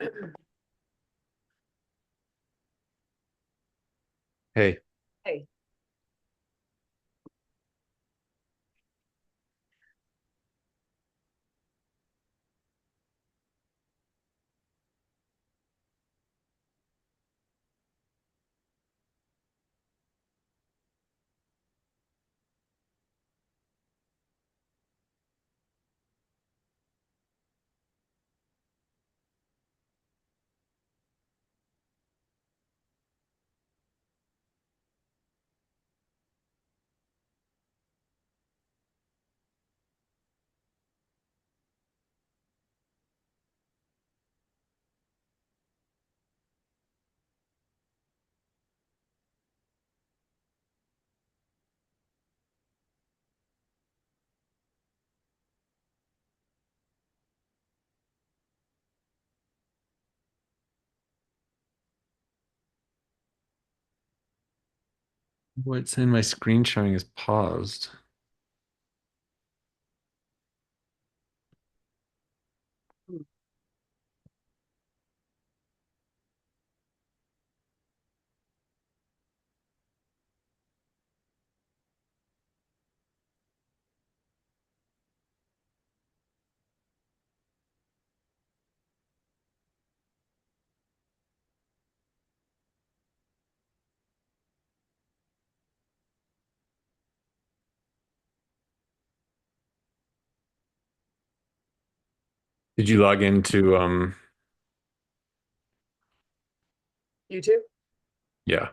Hey, Hey, what's saying my screen sharing is paused? Did you log into YouTube? yeah.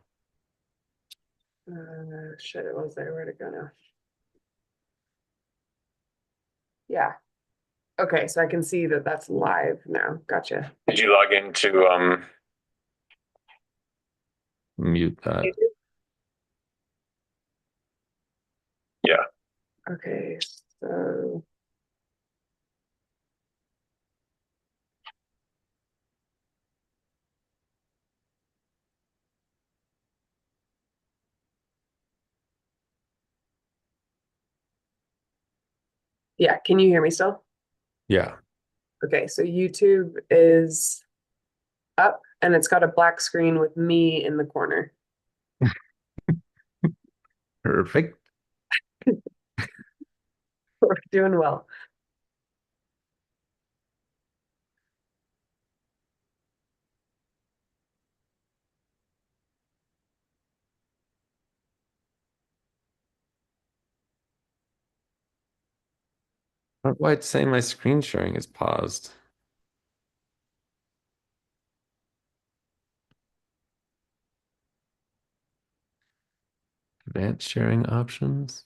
Shit, it was there. Where'd it go now? Yeah. Okay, so I can see that that's live now. Gotcha. Did you log into mute that? YouTube? Yeah. Okay, so yeah, can you hear me still? Yeah. Okay, so YouTube is up and it's got a black screen with me in the corner. Perfect. We're doing well. Why it's saying my screen sharing is paused? Advanced sharing options.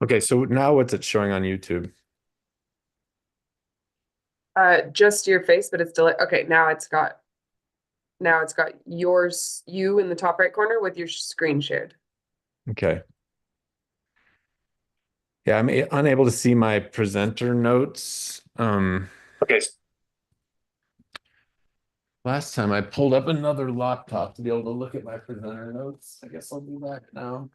Okay, so now what's it showing on YouTube? Just your face, but it's still okay. Now it's got you in the top right corner with your screen shared. Okay. Yeah, I'm unable to see my presenter notes. Okay. Last time I pulled up another laptop to be able to look at my presenter notes. I guess I'll do that now.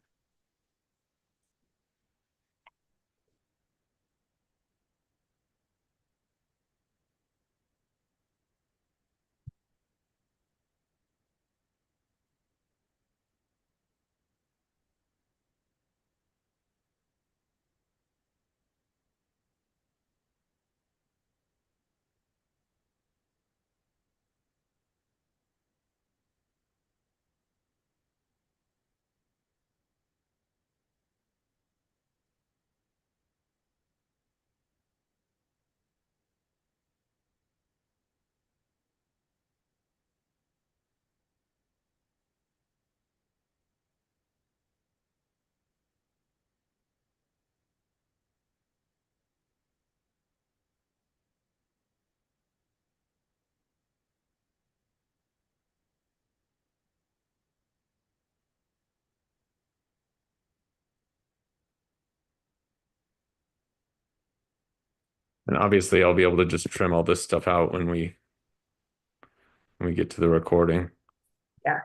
And obviously I'll be able to just trim all this stuff out when we get to the recording. Yeah.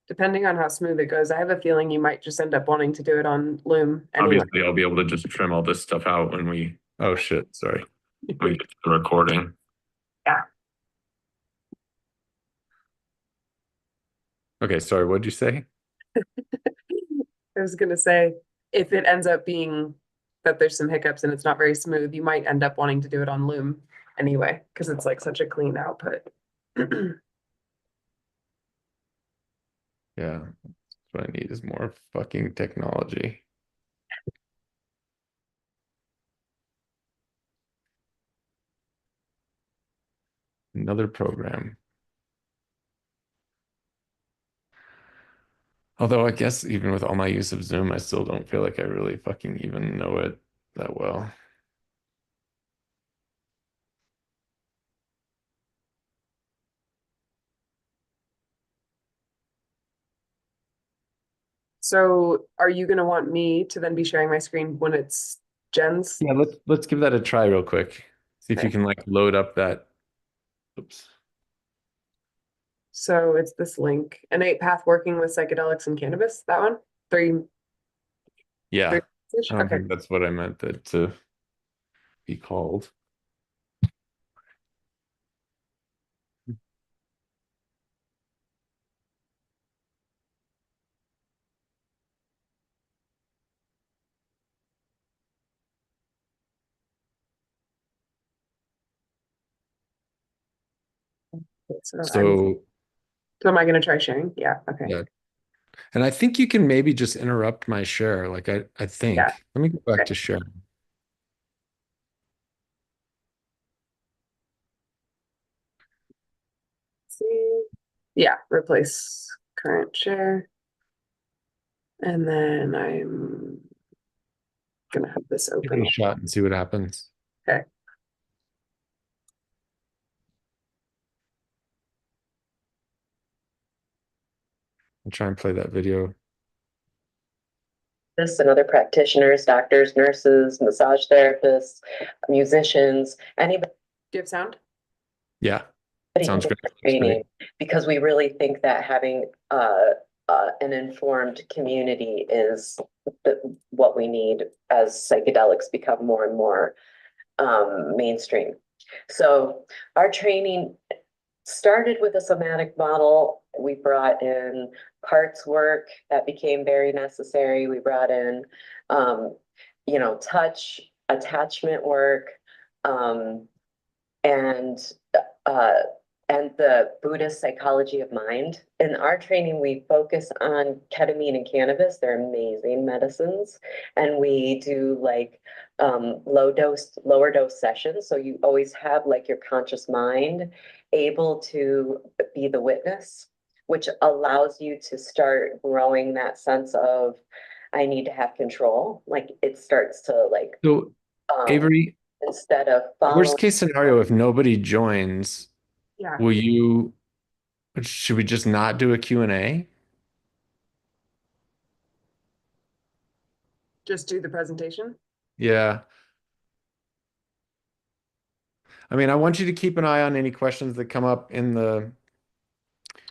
Depending on how smooth it goes, I have a feeling you might just end up wanting to do it on Loom anyway. Obviously I'll be able to just trim all this stuff out when we, oh shit, sorry. When we get to the recording. Yeah. Okay, sorry, what'd you say? I was gonna say, if it ends up being that there's some hiccups and it's not very smooth, you might end up wanting to do it on Loom anyway, because it's like such a clean output. Yeah, what I need is more fucking technology. Another program. Although I guess even with all my use of Zoom, I still don't feel like I really fucking even know it that well. So are you gonna want me to then be sharing my screen when it's Jen's? Yeah, let's give that a try real quick. See if you Okay. can like load up that. Oops. So it's this link, Innate Path Working with Psychedelics and Cannabis, that one? Three, Yeah, I don't okay. think that's what I meant that to be called. So So am I gonna try sharing? Yeah, okay. yeah, and I think you can maybe just interrupt my share. Like I Yeah, think. Let me go back okay. to share. See. Yeah, replace current share. And then I'm gonna have this Give it open. a shot and see what happens. Okay. I'll try and play that video. This and other practitioners, doctors, nurses, massage therapists, musicians, anybody Do you have sound? Yeah, can sounds get great. the That's great. training because we really think that having an informed community is what we need as psychedelics become more and more mainstream. So our training started with a somatic model. We brought in parts work that became very necessary. We brought in, touch, attachment work, um, and uh, and the Buddhist psychology of mind. In our training, we focus on ketamine and cannabis. They're amazing medicines, and we do like lower dose sessions. So you always have like your conscious mind able to be the witness, which allows you to start growing that sense of I need to have control. Like it starts to like So um, Avery, instead of worst following. case scenario, if nobody joins, Yeah, will you, should we just not do a Q&A? just do the presentation. Yeah. I mean, I want you to keep an eye on any questions that come up in the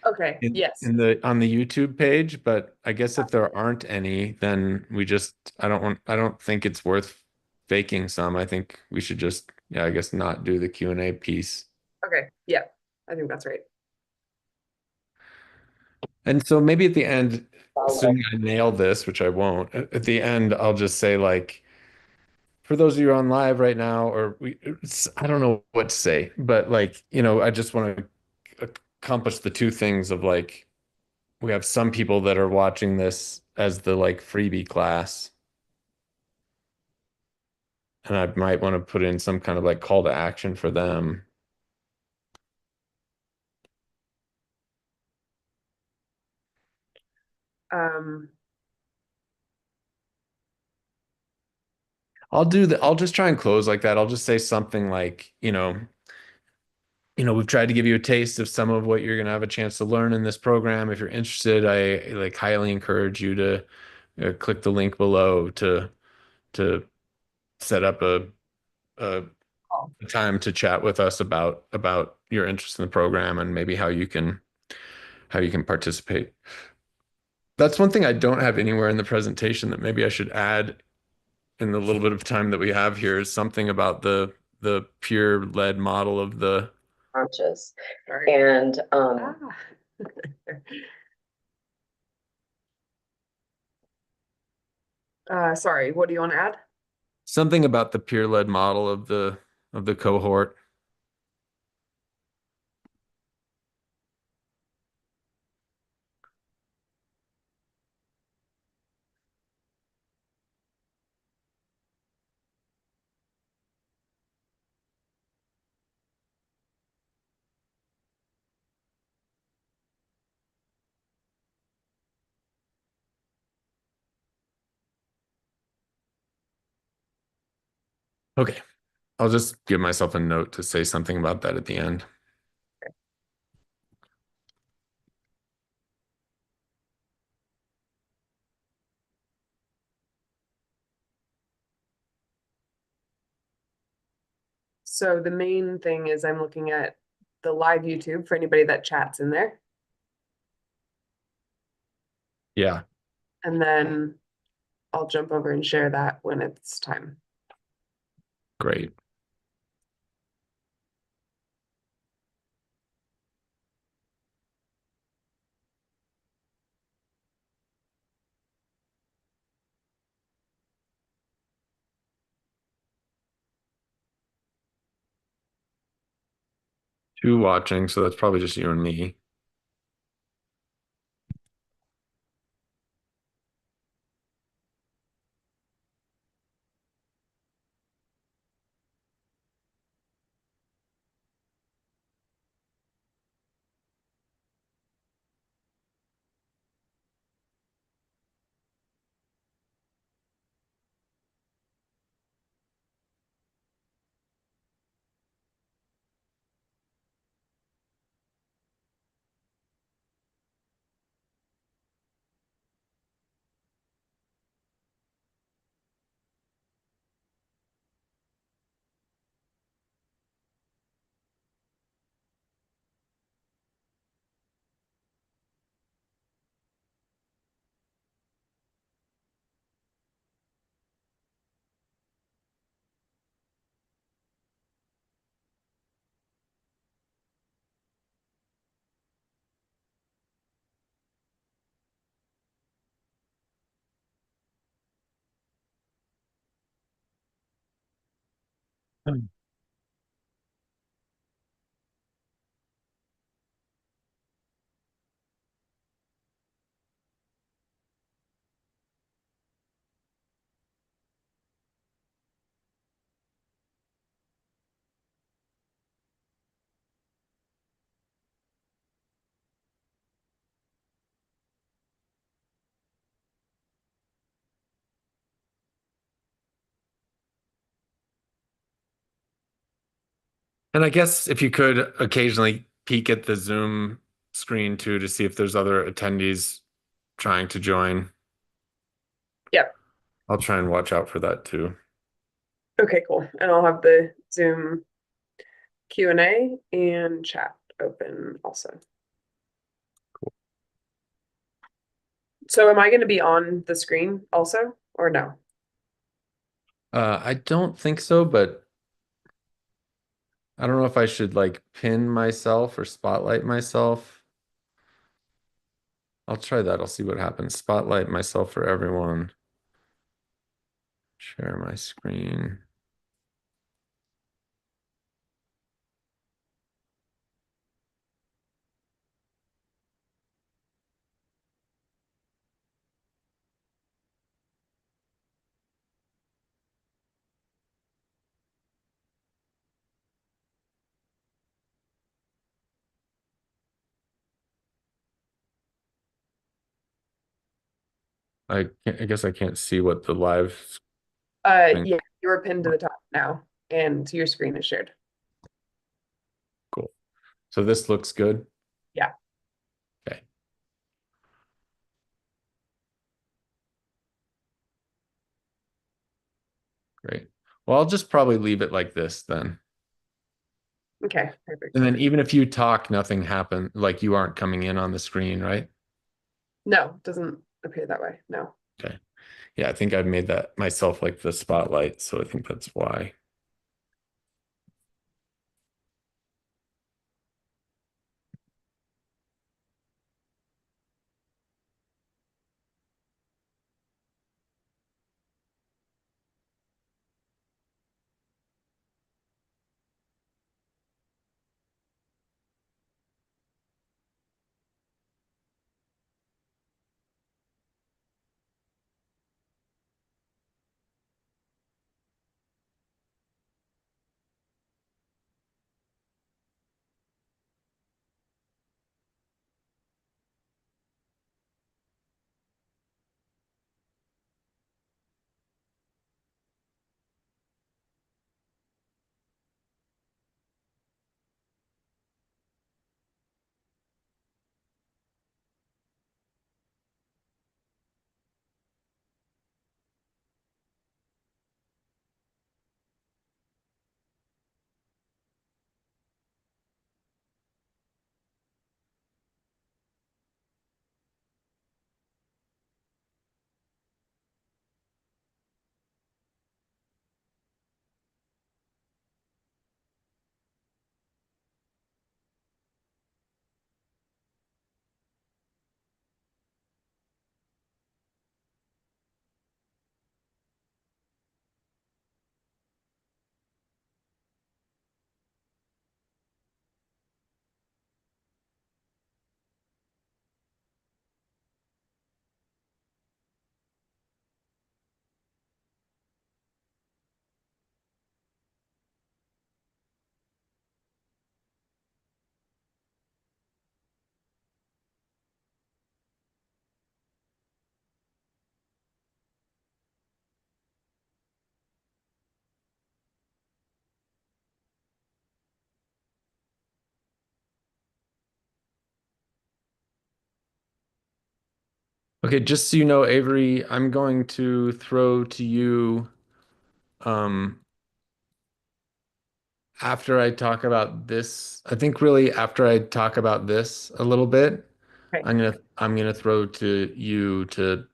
Okay, yes. on the YouTube page, but I guess if there aren't any, then we just I don't think it's worth faking some. I think we should just yeah, I guess not do the Q&A piece. Okay, yeah, I think that's right. And so maybe at the end, Follow. assuming I nail this, which I won't, at the end I'll just say like for those of you on live right now, or I don't know what to say, but like, I just want to accomplish the two things of like we have some people that are watching this as the like freebie class. And I might want to put in some kind of like call to action for them. Um, I'll just try and close like that. I'll just say something like, we've tried to give you a taste of some of what you're going to have a chance to learn in this program. If you're interested, I like highly encourage you to click the link below to set up a Oh, time to chat with us about your interest in the program and maybe how you can participate. That's one thing I don't have anywhere in the presentation that maybe I should add in the little bit of time that we have here is something about the peer-led model of the Conscious. sorry. And Ah. Sorry, what do you want to add? something about the peer-led model of the cohort. Okay, I'll just give myself a note to say something about that at the end. So the main thing is I'm looking at the live YouTube for anybody that chats in there. Yeah, And then I'll jump over and share that when it's time. great. Two watching, so that's probably just you and me. And I guess if you could occasionally peek at the Zoom screen too to see if there's other attendees trying to join. Yep. I'll try and watch out for that too. Okay, cool. And I'll have the Zoom Q&A and chat open also. So am I going to be on the screen also or no? I don't think so, but I don't know if I should like pin myself or spotlight myself. I'll try that. I'll see what happens. Spotlight myself for everyone. Share my screen. I guess I can't see what the live thing. Yeah, you're pinned to the top now and your screen is shared. Cool. So this looks good. Yeah. Okay. Great. Well, I'll just probably leave it like this then. Okay, perfect. And then even if you talk, nothing happened. Like you aren't coming in on the screen, right? No, doesn't appear that way. No. Okay. Yeah, I think I've made that myself like the spotlight, so I think that's why. Okay, just so you know, Avery, I'm going to throw to you um after I talk about this. I think really after I talk about this a little bit, Okay. I'm gonna throw to you to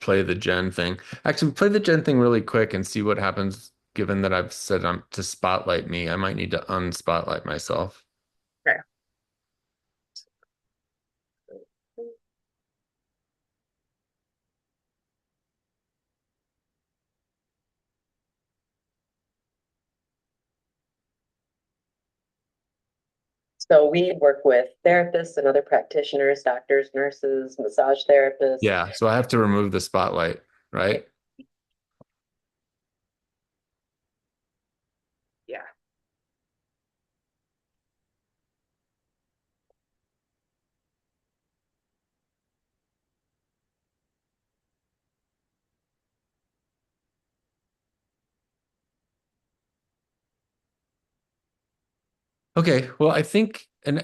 play the gen thing. Actually, play the gen thing really quick and see what happens given that I've said I'm to spotlight me. I might need to unspotlight myself. Okay. So we work with therapists and other practitioners, doctors, nurses, massage therapists. Yeah, so I have to remove the spotlight, right? Yeah. Okay, well, I think and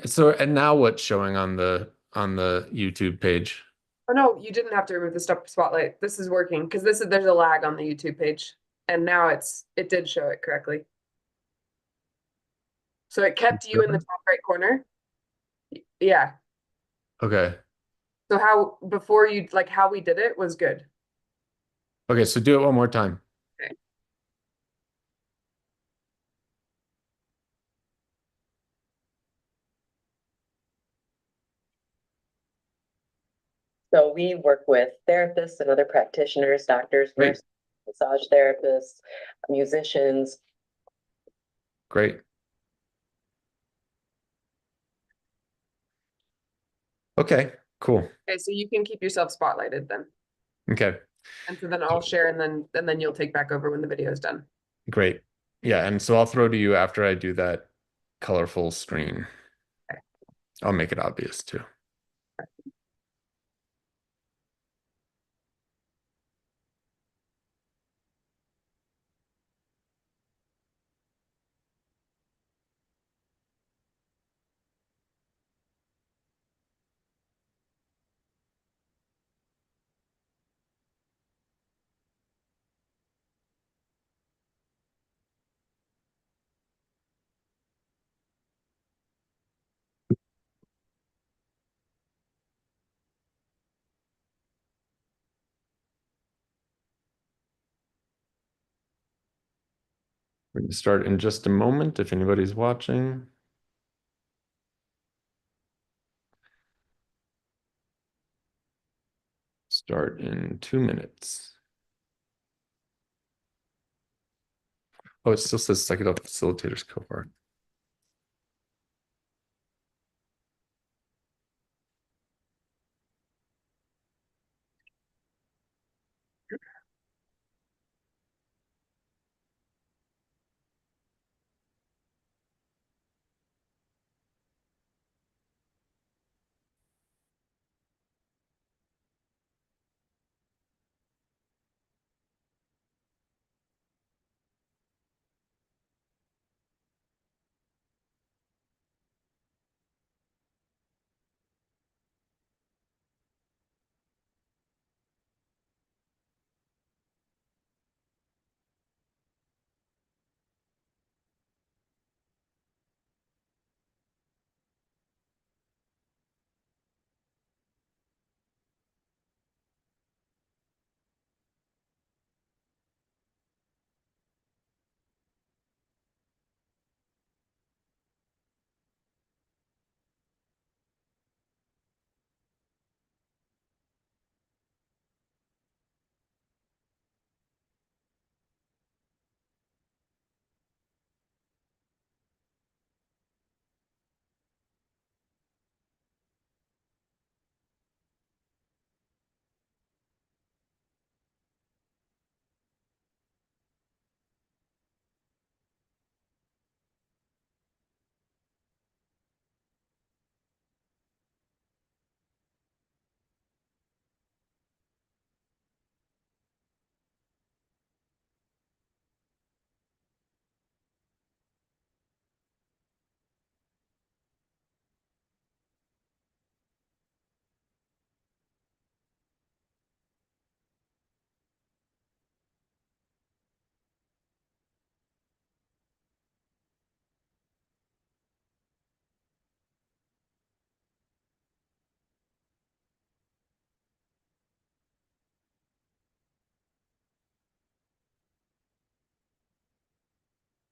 now what's showing on the YouTube page? Oh no, you didn't have to remove the stop spotlight. This is working because there's a lag on the YouTube page. And now it did show it correctly. So it kept you in the top right corner. Yeah. Okay. So how before you like how we did it was good. Okay, so do it one more time. Okay. So we work with therapists and other practitioners, doctors, Great. nurses, massage therapists, musicians. Great. Okay, cool. Okay, so you can keep yourself spotlighted then. Okay, And so then I'll share and then you'll take back over when the video is done. great. Yeah, and so I'll throw to you after I do that colorful screen. Okay. I'll make it obvious too. We're going to start in just a moment if anybody's watching. Start in 2 minutes. Oh, it still says psychedelic facilitators cohort.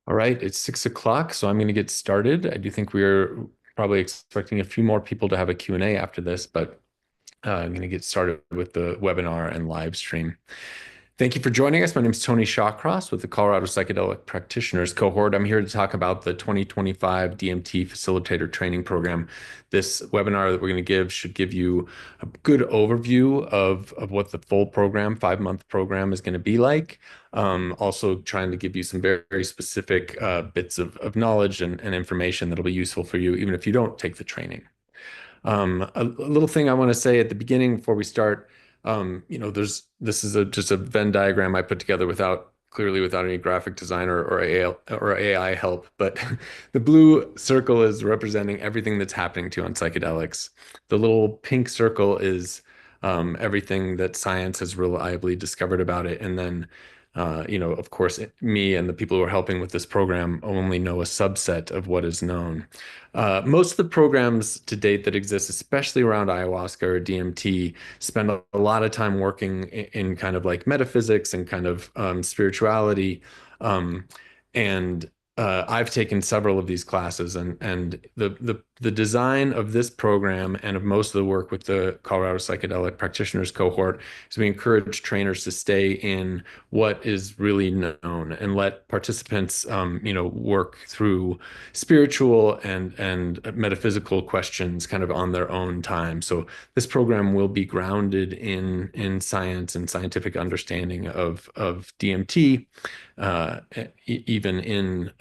All right, it's 6 o'clock, so I'm going to get started. I do think we're probably expecting a few more people to have a Q&A after this, but I'm going to get started with the webinar and live stream. Thank you for joining us. My name is Tony Shawcross with the Colorado Psychedelic Practitioners Cohort. I'm here to talk about the 2025 DMT Facilitator Training Program. This webinar that we're going to give should give you a good overview of what the full program, 5-month program, is going to be like. Also trying to give you some very, very specific bits of knowledge and information that'll be useful for you, even if you don't take the training. A little thing I want to say at the beginning before we start, this is just a Venn diagram I put together clearly without any graphic designer or AI help, but the blue circle is representing everything that's happening to you on psychedelics. The little pink circle is everything that science has reliably discovered about it. And then, of course, me and the people who are helping with this program only know a subset of what is known. Most of the programs to date that exist, especially around ayahuasca or DMT, spend a lot of time working in kind of like metaphysics and kind of spirituality. Um, and I've taken several of these classes, and the design of this program and of most of the work with the Colorado Psychedelic Practitioners Cohort is we encourage trainers to stay in what is really known and let participants, work through spiritual and metaphysical questions kind of on their own time. So this program will be grounded in science and scientific understanding of DMT, even in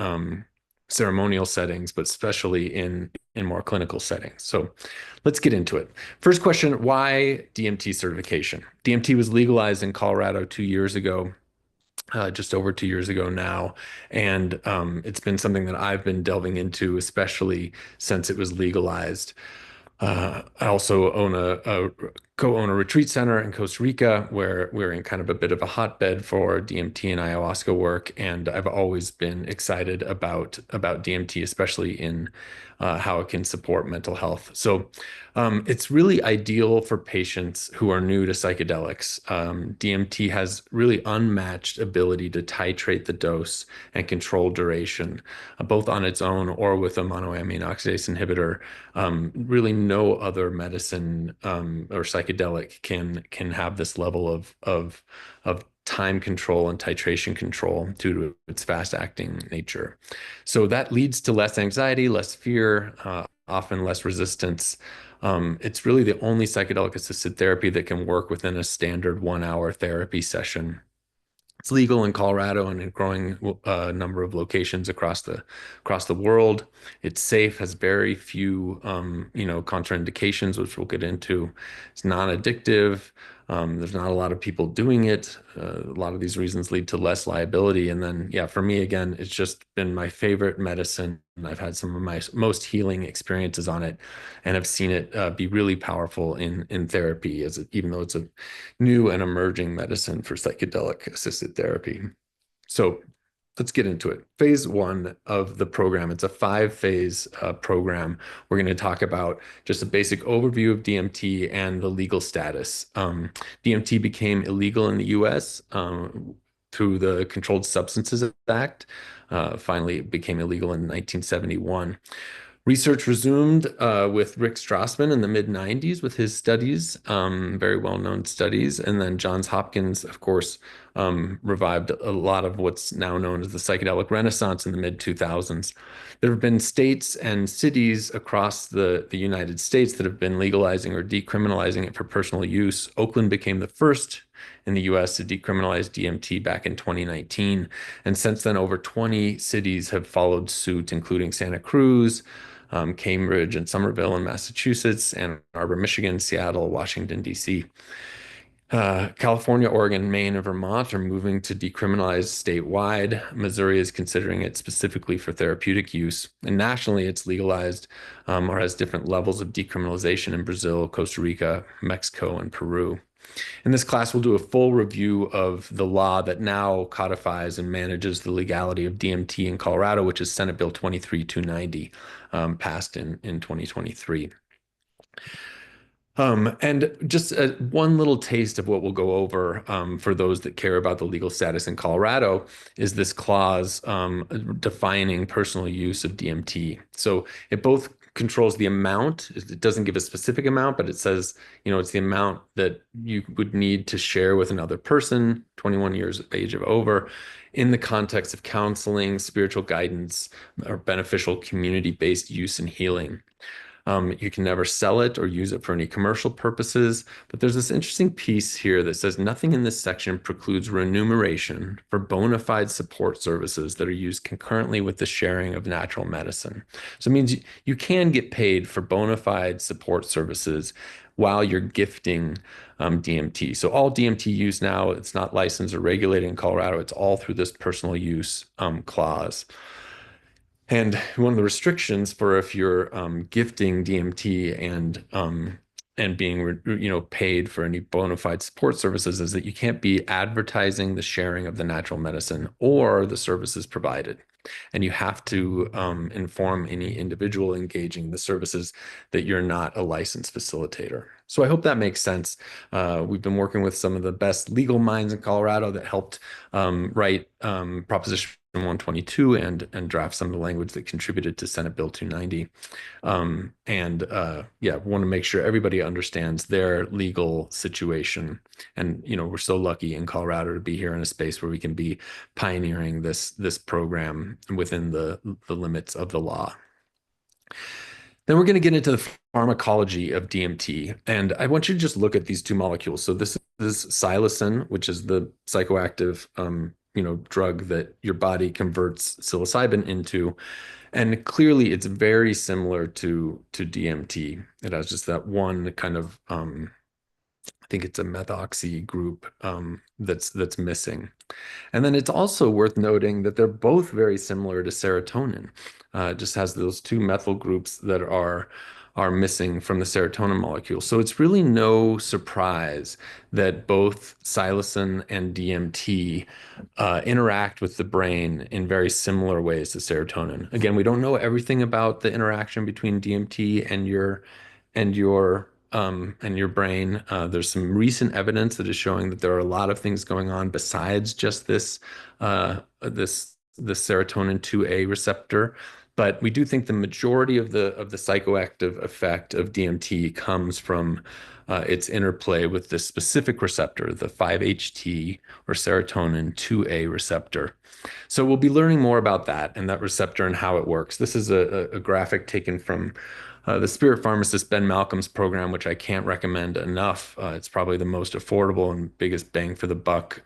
ceremonial settings, but especially in more clinical settings. So let's get into it. First question, why DMT certification? DMT was legalized in Colorado 2 years ago. Just over 2 years ago now. And it's been something that I've been delving into, especially since it was legalized. I also co-own a retreat center in Costa Rica where we're in kind of a bit of a hotbed for DMT and ayahuasca work, and I've always been excited about DMT, especially in how it can support mental health. So it's really ideal for patients who are new to psychedelics. DMT has really unmatched ability to titrate the dose and control duration, both on its own or with a monoamine oxidase inhibitor. Really no other medicine or psychedelic can have this level of time control and titration control due to its fast acting nature. So that leads to less anxiety, less fear, often less resistance. It's really the only psychedelic assisted therapy that can work within a standard 1 hour therapy session. It's legal in Colorado and in a growing number of locations across the world. It's safe, has very few contraindications, which we'll get into. It's non-addictive. There's not a lot of people doing it. A lot of these reasons lead to less liability. And then, yeah, for me, again, it's just been my favorite medicine. And I've had some of my most healing experiences on it, and have seen it be really powerful in therapy, even though it's a new and emerging medicine for psychedelic assisted therapy. So let's get into it. Phase one of the program, it's a 5 phase program. We're going to talk about just a basic overview of DMT and the legal status. DMT became illegal in the US through the Controlled Substances Act. Finally, it became illegal in 1971. Research resumed with Rick Strassman in the mid 90s with his studies, very well known studies. And then Johns Hopkins, of course, revived a lot of what's now known as the psychedelic renaissance in the mid 2000s. There have been states and cities across the United States that have been legalizing or decriminalizing it for personal use. Oakland became the first in the US to decriminalize DMT back in 2019. And since then, over 20 cities have followed suit, including Santa Cruz, Cambridge and Somerville in Massachusetts, Ann Arbor, Michigan, Seattle, Washington, D.C. California, Oregon, Maine, and Vermont are moving to decriminalize statewide. Missouri is considering it specifically for therapeutic use. And nationally, it's legalized or has different levels of decriminalization in Brazil, Costa Rica, Mexico, and Peru. In this class, we'll do a full review of the law that now codifies and manages the legality of DMT in Colorado, which is Senate Bill 23290, passed in 2023. And just one little taste of what we'll go over for those that care about the legal status in Colorado is this clause defining personal use of DMT. So it both controls the amount. It doesn't give a specific amount, but it says, it's the amount that you would need to share with another person, 21 years of age of over, in the context of counseling, spiritual guidance, or beneficial community-based use and healing. You can never sell it or use it for any commercial purposes, but there's this interesting piece here that says nothing in this section precludes remuneration for bona fide support services that are used concurrently with the sharing of natural medicine. So it means you can get paid for bona fide support services while you're gifting DMT. So all DMT use now, it's not licensed or regulated in Colorado. It's all through this personal use clause. And one of the restrictions for if you're gifting DMT and being paid for any bona fide support services is that you can't be advertising the sharing of the natural medicine or the services provided. And you have to inform any individual engaging the services that you're not a licensed facilitator. So I hope that makes sense. We've been working with some of the best legal minds in Colorado that helped write Proposition 122 and draft some of the language that contributed to Senate Bill 290. Want to make sure everybody understands their legal situation. And, we're so lucky in Colorado to be here in a space where we can be pioneering this program within the limits of the law. Then we're going to get into the pharmacology of DMT. And I want you to just look at these two molecules. So this is psilocin, which is the psychoactive drug that your body converts psilocybin into. And clearly it's very similar to DMT. It has just that one kind of I think it's a methoxy group that's missing. And then it's also worth noting that they're both very similar to serotonin. It just has those two methyl groups that are are missing from the serotonin molecule. So it's really no surprise that both psilocin and DMT interact with the brain in very similar ways to serotonin. Again, we don't know everything about the interaction between DMT and your brain. There's some recent evidence that is showing that there are a lot of things going on besides just this serotonin 2A receptor. But we do think the majority of the psychoactive effect of DMT comes from its interplay with this specific receptor, the 5-HT or serotonin 2A receptor. So we'll be learning more about that and that receptor and how it works. This is a graphic taken from the Spirit Pharmacist Ben Malcolm's program, which I can't recommend enough. It's probably the most affordable and biggest bang for the buck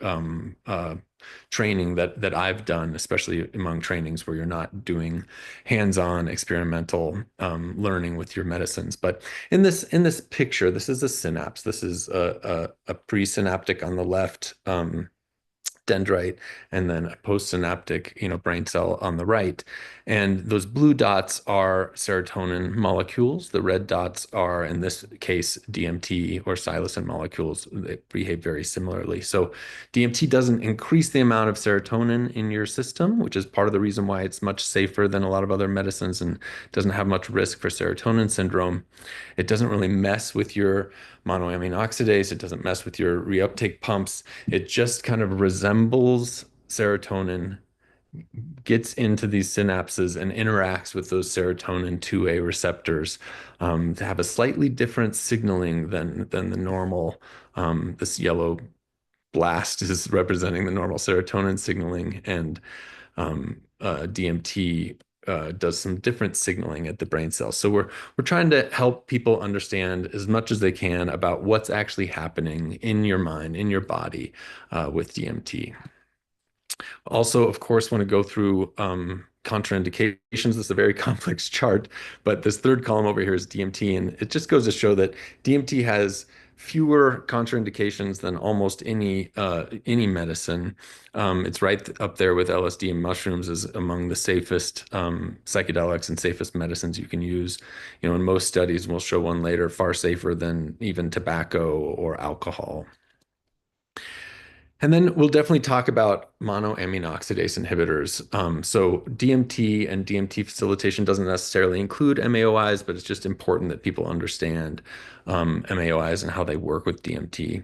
training that I've done, especially among trainings where you're not doing hands-on experimental learning with your medicines. But in this picture, this is a synapse. This is a presynaptic on the left. Dendrite, and then a postsynaptic, brain cell on the right. And those blue dots are serotonin molecules. The red dots are, in this case, DMT or psilocin molecules. They behave very similarly. So DMT doesn't increase the amount of serotonin in your system, which is part of the reason why it's much safer than a lot of other medicines and doesn't have much risk for serotonin syndrome. It doesn't really mess with your monoamine oxidase. It doesn't mess with your reuptake pumps. It just kind of resembles serotonin, gets into these synapses and interacts with those serotonin 2A receptors to have a slightly different signaling than the normal. This yellow blast is representing the normal serotonin signaling, and DMT does some different signaling at the brain cells. So we're trying to help people understand as much as they can about what's actually happening in your mind, in your body, with DMT. Also, of course, want to go through contraindications. This is a very complex chart, but this third column over here is DMT, and it just goes to show that DMT has fewer contraindications than almost any medicine. It's right up there with LSD and mushrooms as among the safest psychedelics and safest medicines you can use. In most studies, we'll show one later, far safer than even tobacco or alcohol. And then we'll definitely talk about monoamine oxidase inhibitors. So DMT and DMT facilitation doesn't necessarily include MAOIs, but it's just important that people understand MAOIs and how they work with DMT.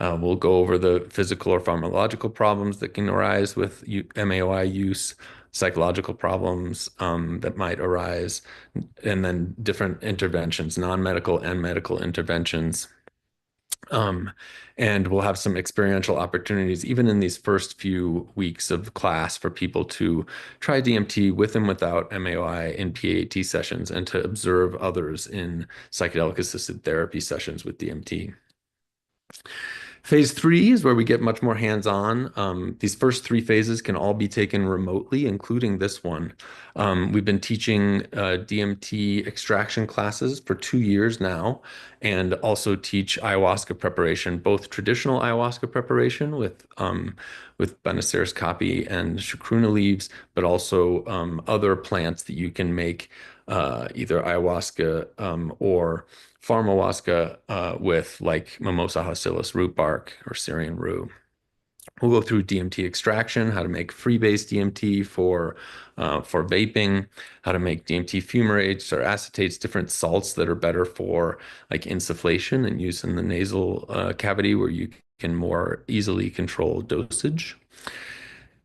We'll go over the physical or pharmacological problems that can arise with MAOI use, psychological problems that might arise, and then different interventions, non-medical and medical interventions. And we'll have some experiential opportunities, even in these first few weeks of class, for people to try DMT with and without MAOI in PAT sessions and to observe others in psychedelic-assisted therapy sessions with DMT. Phase 3 is where we get much more hands-on. These first 3 phases can all be taken remotely, including this one. We've been teaching DMT extraction classes for 2 years now, and also teach ayahuasca preparation, both traditional ayahuasca preparation with Banisteros caapi and chacruna leaves, but also other plants that you can make either ayahuasca or pharmahuasca with, like Mimosa hostilis root bark or Syrian rue. We'll go through DMT extraction, how to make freebase DMT for vaping, how to make DMT fumarates or acetates, different salts that are better for like insufflation and use in the nasal cavity where you can more easily control dosage.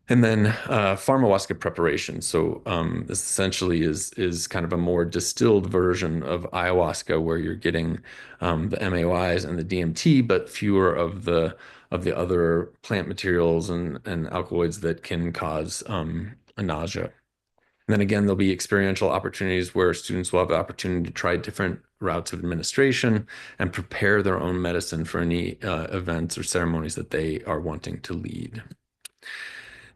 And then pharmahuasca preparation. So this essentially is kind of a more distilled version of ayahuasca, where you're getting the MAOIs and the DMT, but fewer of the other plant materials and alkaloids that can cause a nausea. And then again, there'll be experiential opportunities where students will have the opportunity to try different routes of administration and prepare their own medicine for any events or ceremonies that they are wanting to lead.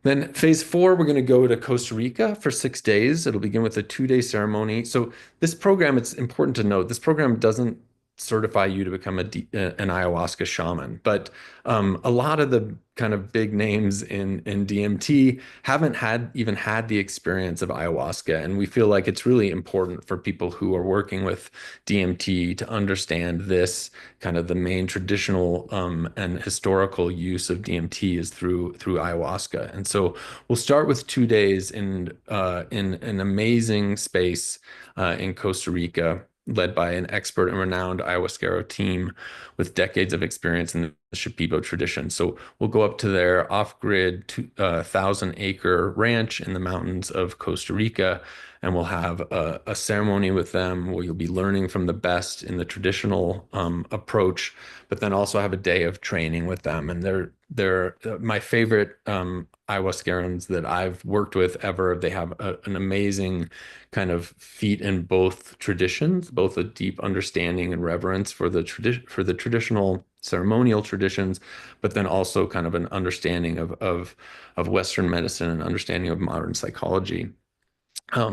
Then phase 4, we're going to go to Costa Rica for 6 days. It'll begin with a 2-day ceremony. So this program, it's important to note, this program doesn't certify you to become an ayahuasca shaman. But a lot of the kind of big names in DMT haven't even had the experience of ayahuasca. And we feel like it's really important for people who are working with DMT to understand this kind of the main traditional and historical use of DMT is through ayahuasca. And so we'll start with 2 days in an amazing space in Costa Rica, led by an expert and renowned ayahuasquero team with decades of experience in the Shipibo tradition. So we'll go up to their off-grid 1,000-acre ranch in the mountains of Costa Rica, and we'll have a ceremony with them where you'll be learning from the best in the traditional approach, but then also have a day of training with them. And they're my favorite ayahuasquerans that I've worked with ever. They have an amazing kind of feat in both traditions, both a deep understanding and reverence for the traditional ceremonial traditions, but then also kind of an understanding of Western medicine and understanding of modern psychology.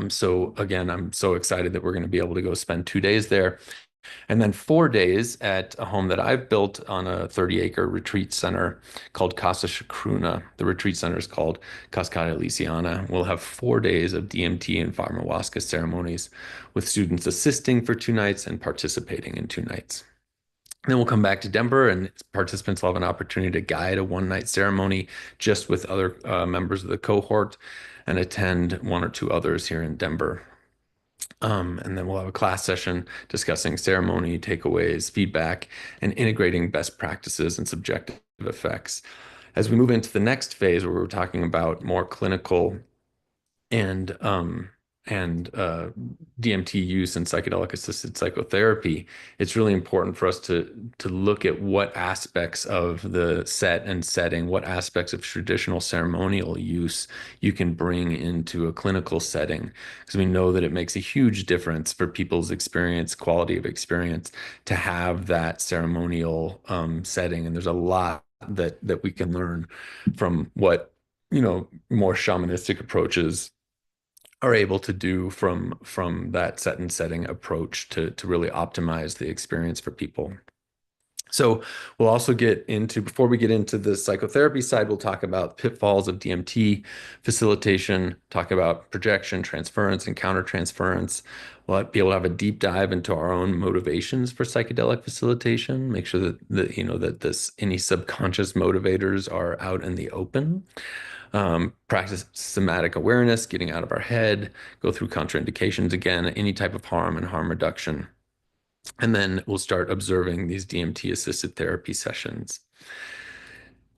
So again, I'm so excited that we're going to be able to go spend 2 days there. And then 4 days at a home that I've built on a 30-acre retreat center called Casa Chacruna. The retreat center is called Cascada Elysiana. We'll have 4 days of DMT and Pharmahuasca ceremonies with students assisting for 2 nights and participating in 2 nights. Then we'll come back to Denver, and participants will have an opportunity to guide a one-night ceremony just with other members of the cohort and attend one or two others here in Denver. And then we'll have a class session discussing ceremony, takeaways, feedback, and integrating best practices and subjective effects. As we move into the next phase, where we're talking about more clinical and DMT use and psychedelic assisted psychotherapy, it's really important for us to look at what aspects of the set and setting, what aspects of traditional ceremonial use you can bring into a clinical setting, because we know that it makes a huge difference for people's experience, quality of experience, to have that ceremonial setting. And there's a lot that we can learn from what more shamanistic approaches are able to do from that set and setting approach to really optimize the experience for people. So we'll also before we get into the psychotherapy side, we'll talk about pitfalls of DMT facilitation, talk about projection, transference, and countertransference. We'll be able to have a deep dive into our own motivations for psychedelic facilitation, make sure that any subconscious motivators are out in the open. Practice somatic awareness, getting out of our head, go through contraindications again, any type of harm and harm reduction. And then we'll start observing these DMT assisted therapy sessions.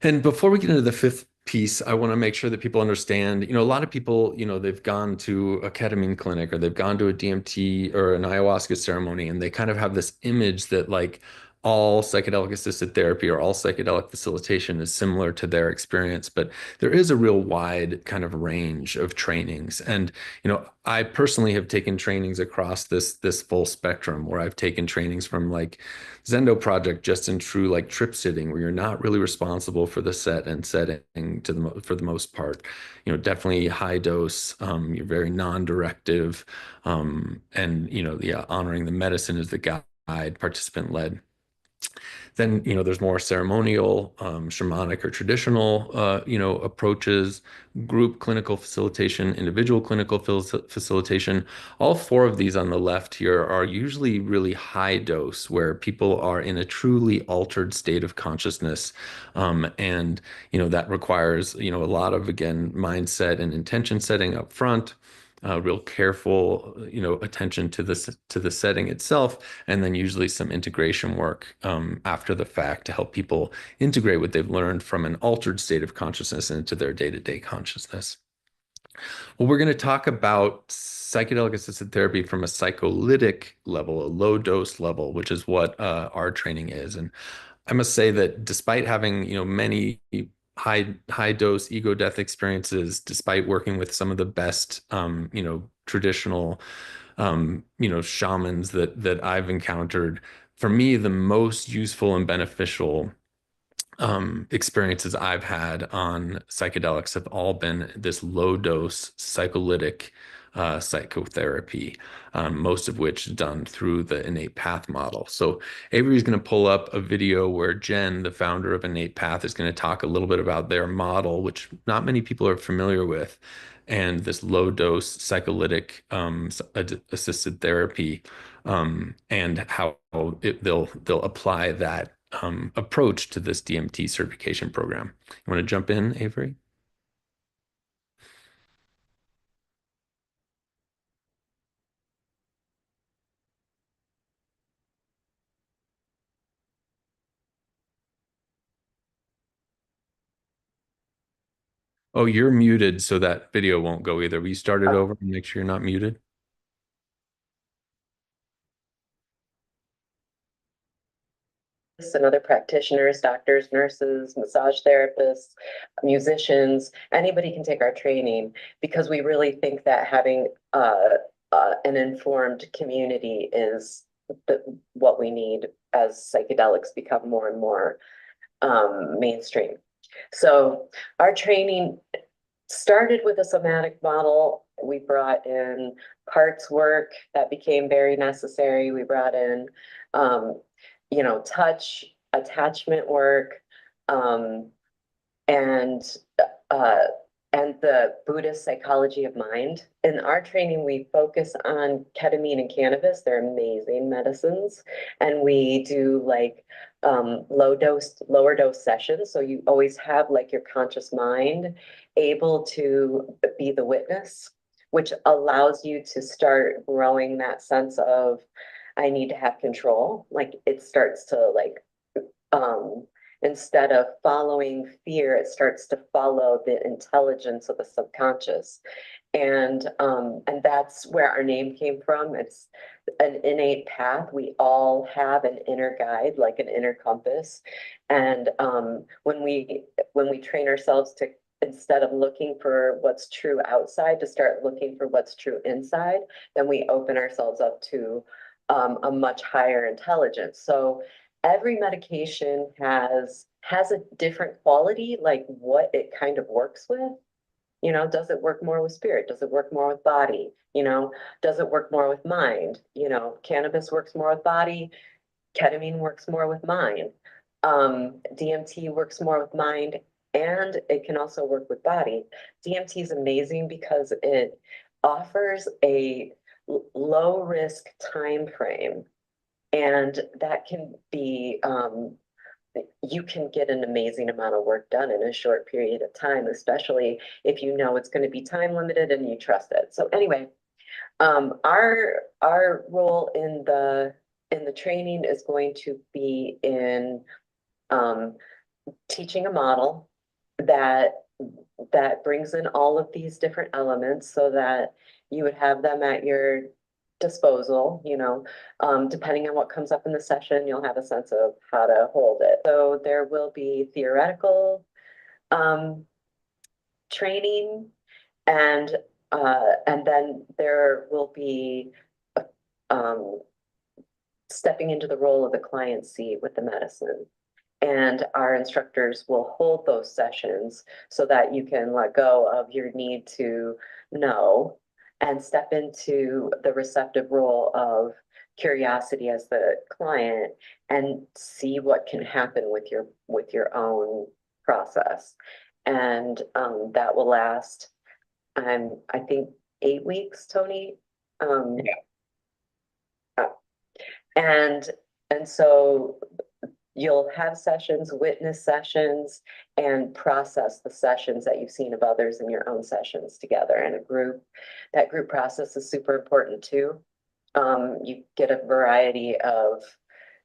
And before we get into the fifth piece, I want to make sure that people understand, a lot of people, they've gone to a ketamine clinic or they've gone to a DMT or an ayahuasca ceremony, and they kind of have this image that like all psychedelic assisted therapy or all psychedelic facilitation is similar to their experience, but there is a real wide kind of range of trainings. And, I personally have taken trainings across this full spectrum, where I've taken trainings from like Zendo Project just in true like trip sitting, where you're not really responsible for the set and setting for the most part. Definitely high dose. You're very non-directive, and honoring the medicine as the guide, participant led. Then, there's more ceremonial, shamanic or traditional, approaches, group clinical facilitation, individual clinical facilitation. All four of these on the left here are usually really high dose, where people are in a truly altered state of consciousness. And, that requires, a lot of, again, mindset and intention setting up front. Real careful, attention to the setting itself, and then usually some integration work after the fact to help people integrate what they've learned from an altered state of consciousness into their day-to-day consciousness. Well, we're going to talk about psychedelic assisted therapy from a psycholytic level, a low dose level, which is what our training is. And I must say that despite having, many high dose ego death experiences, despite working with some of the best, traditional, shamans that I've encountered, for me, the most useful and beneficial experiences I've had on psychedelics have all been this low dose psycholytic psychotherapy, most of which is done through the innate path model. So Avery's going to pull up a video where Jen, the founder of Innate Path, is going to talk a little bit about their model, which not many people are familiar with, and this low dose psycholytic assisted therapy, and how they'll apply that approach to this DMT certification program. You want to jump in, Avery? Oh, you're muted, so that video won't go either. Will you start it over and make sure you're not muted? And other practitioners, doctors, nurses, massage therapists, musicians, anybody can take our training because we really think that having an informed community is what we need as psychedelics become more and more mainstream. So our training started with a somatic model. We brought in parts work that became very necessary. We brought in, touch, attachment work, um, and uh, and the Buddhist psychology of mind. In our training, we focus on ketamine and cannabis. They're amazing medicines, and we do like lower dose sessions. So you always have like your conscious mind able to be the witness, which allows you to start growing that sense of I need to have control. Like it starts to like um instead of following fear, it starts to follow the intelligence of the subconscious. And that's where our name came from. It's an innate path. We all have an inner guide, like an inner compass. And when we train ourselves to, instead of looking for what's true outside, to start looking for what's true inside, then we open ourselves up to a much higher intelligence. So every medication has a different quality, like what it kind of works with. Does it work more with spirit? Does it work more with body? Does it work more with mind? Cannabis works more with body, ketamine works more with mind. DMT works more with mind, and it can also work with body. DMT is amazing because it offers a low risk time frame, and that can be you can get an amazing amount of work done in a short period of time, especially if you know it's going to be time limited and you trust it. So anyway, our role in the training is going to be in teaching a model that brings in all of these different elements so that you would have them at your disposal. Depending on what comes up in the session, you'll have a sense of how to hold it. So there will be theoretical training, and then there will be um, stepping into the role of the client seat with the medicine. And our instructors will hold those sessions so that you can let go of your need to know and step into the receptive role of curiosity as the client and see what can happen with your own process. And that will last, I think, 8 weeks, Tony. Yeah. And so you'll have sessions, witness sessions, and process the sessions that you've seen of others in your own sessions together in a group. That group process is super important too. You get a variety of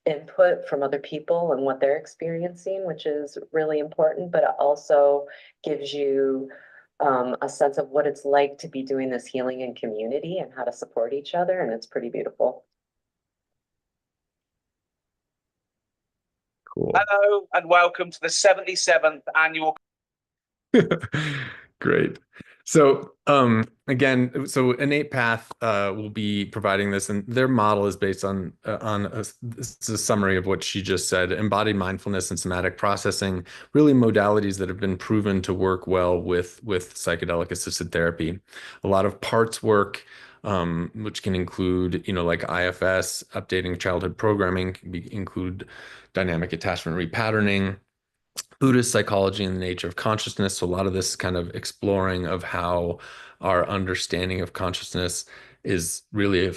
input from other people and what they're experiencing, which is really important, but it also gives you a sense of what it's like to be doing this healing in community and how to support each other. And it's pretty beautiful. Cool. Hello and welcome to the 77th annual. Great. So, again, so Innate Path will be providing this, and their model is based on this is a summary of what she just said: embodied mindfulness and somatic processing, really modalities that have been proven to work well with psychedelic assisted therapy. A lot of parts work, which can include, like IFS, updating childhood programming, include dynamic attachment repatterning. Buddhist psychology and the nature of consciousness. So a lot of this kind of exploring of how our understanding of consciousness is really a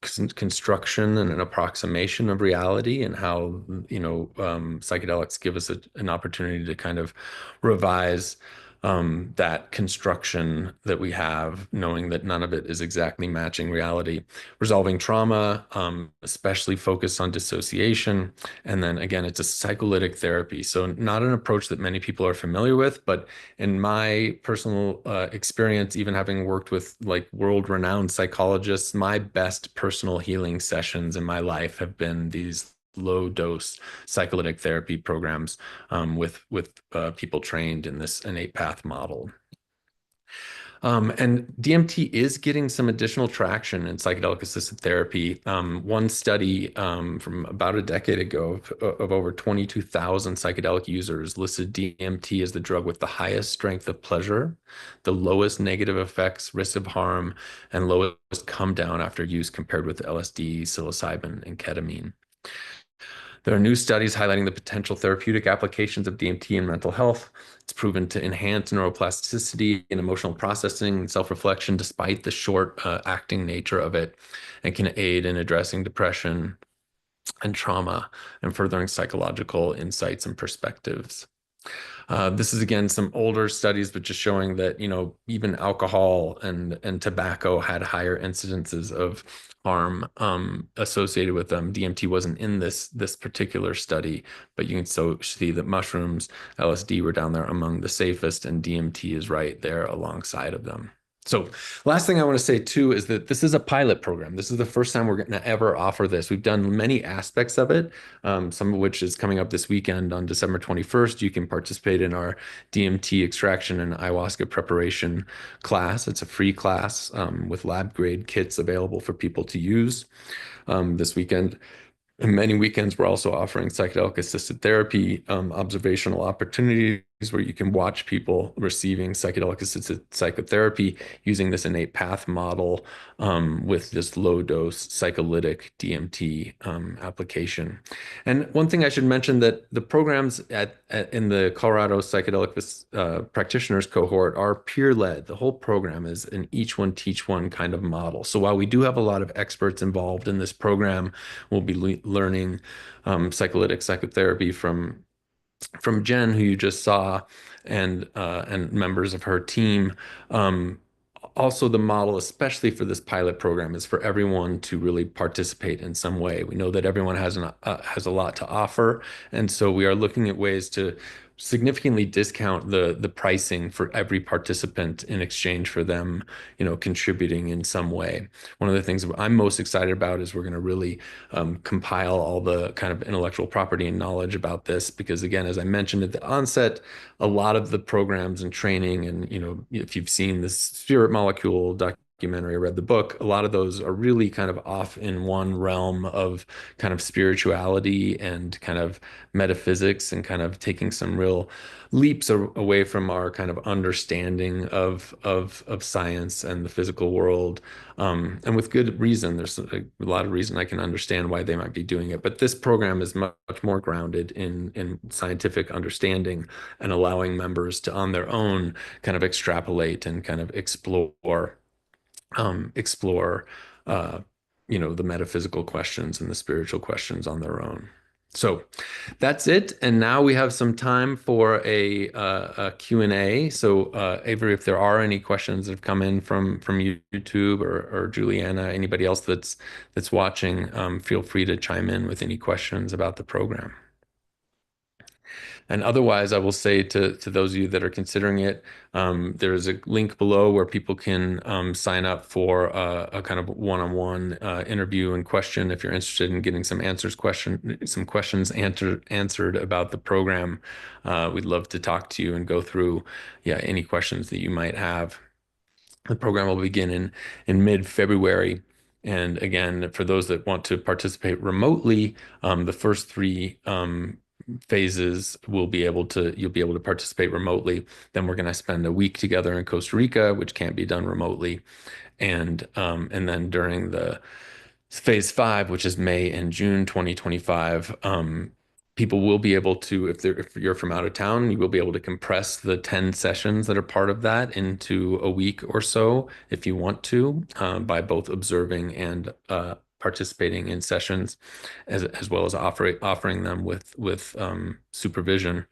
construction and an approximation of reality, and how, psychedelics give us an opportunity to kind of revise that construction that we have, knowing that none of it is exactly matching reality. Resolving trauma, especially focused on dissociation. And then again, it's a psycholytic therapy. So not an approach that many people are familiar with, but in my personal experience, even having worked with like world-renowned psychologists, my best personal healing sessions in my life have been these low dose psycholytic therapy programs with people trained in this innate path model. And DMT is getting some additional traction in psychedelic assisted therapy. One study from about a decade ago of over 22,000 psychedelic users listed DMT as the drug with the highest strength of pleasure, the lowest negative effects, risk of harm, and lowest come down after use compared with LSD, psilocybin, and ketamine. There are new studies highlighting the potential therapeutic applications of DMT in mental health. It's proven to enhance neuroplasticity and emotional processing and self-reflection despite the short acting nature of it, and can aid in addressing depression and trauma and furthering psychological insights and perspectives. This is again some older studies, but just showing that, even alcohol and tobacco had higher incidences of harm associated with them. DMT wasn't in this particular study, but you can so see that mushrooms, LSD were down there among the safest, and DMT is right there alongside of them. So last thing I want to say too is that this is a pilot program. This is the first time we're going to ever offer this. We've done many aspects of it, some of which is coming up this weekend on December 21st. You can participate in our DMT extraction and ayahuasca preparation class. It's a free class with lab grade kits available for people to use this weekend. And many weekends, we're also offering psychedelic assisted therapy observational opportunities where you can watch people receiving psychedelic assisted psychotherapy using this innate path model with this low dose psycholytic DMT application. And one thing I should mention, that the programs in the Colorado psychedelic practitioners cohort are peer led. The whole program is an each one teach one kind of model. So while we do have a lot of experts involved in this program, we'll be learning psycholytic psychotherapy from Jen, who you just saw, and members of her team. Also, the model, especially for this pilot program, is for everyone to really participate in some way. We know that everyone has a lot to offer, and so we are looking at ways to significantly discount the pricing for every participant in exchange for them, contributing in some way. One of the things I'm most excited about is we're going to really compile all the kind of intellectual property and knowledge about this, because again, as I mentioned at the onset, a lot of the programs and training, and if you've seen this Spirit Molecule documentary or read the book, a lot of those are really kind of off in one realm of kind of spirituality and kind of metaphysics, and kind of taking some real leaps away from our kind of understanding of science and the physical world, and with good reason. There's a lot of reason I can understand why they might be doing it, but this program is much more grounded in scientific understanding, and allowing members to on their own kind of extrapolate and kind of explore the metaphysical questions and the spiritual questions on their own. So that's it. And now we have some time for a Q&A. So Avery, if there are any questions that have come in from YouTube, or Juliana, anybody else that's watching, feel free to chime in with any questions about the program. And otherwise, I will say to those of you that are considering it, there's a link below where people can sign up for a kind of one-on-one interview and question if you're interested in getting some questions answered about the program. We'd love to talk to you and go through, any questions that you might have. The program will begin in mid-February. And again, for those that want to participate remotely, the first three phases you'll be able to participate remotely. Then we're going to spend a week together in Costa Rica, which can't be done remotely. And then during the phase five, which is May and June 2025, people will be able to, if you're from out of town, you will be able to compress the 10 sessions that are part of that into a week or so if you want to, by both observing and participating in sessions, as well as offering them with supervision.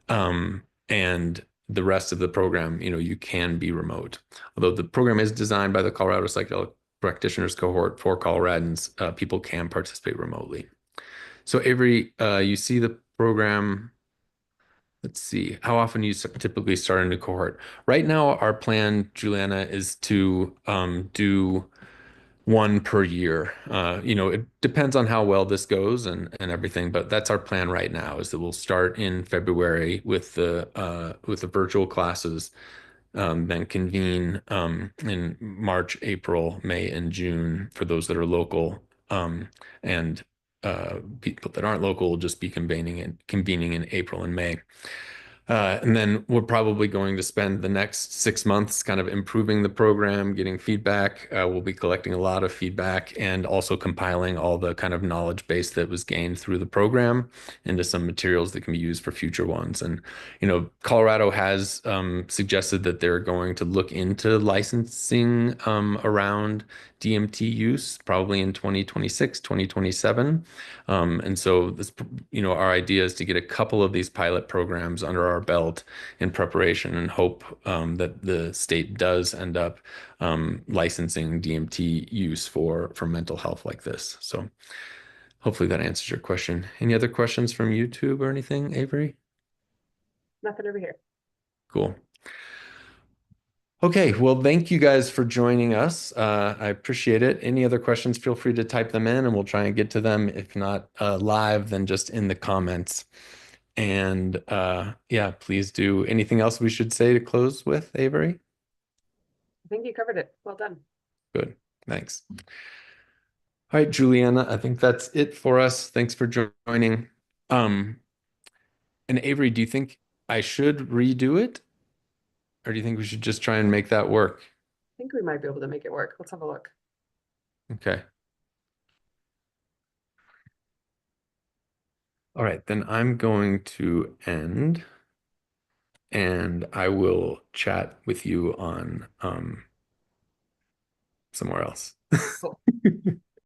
And the rest of the program, you can be remote. Although the program is designed by the Colorado Psychedelic Practitioners Cohort for Coloradans, people can participate remotely. So Avery, you see the program. Let's see, how often you typically start a new cohort. Right now, our plan, Juliana, is to do one per year. It depends on how well this goes and everything, but that's our plan right now, is that we'll start in February with the virtual classes, then convene in March, April, May, and June for those that are local. And people that aren't local will just be convening in April and May. And then we're probably going to spend the next 6 months kind of improving the program, getting feedback. We'll be collecting a lot of feedback and also compiling all the kind of knowledge base that was gained through the program into some materials that can be used for future ones. And, Colorado has suggested that they're going to look into licensing around DMT use, probably in 2026, 2027. And so our idea is to get a couple of these pilot programs under our belt in preparation and hope that the state does end up licensing DMT use for mental health like this. So hopefully that answers your question. Any other questions from YouTube or anything, Avery? Nothing over here. Cool. Okay, well, thank you guys for joining us. I appreciate it. Any other questions, feel free to type them in and we'll try and get to them. If not live, then just in the comments. And yeah, please do. Anything else we should say to close with, Avery? I think you covered it. Well done. Good, thanks. All right, Juliana, I think that's it for us. Thanks for joining. Um, and Avery, do you think I should redo it? Or do you think we should just try and make that work? I think we might be able to make it work. Let's have a look. Okay. All right, then I'm going to end and I will chat with you on somewhere else. Cool.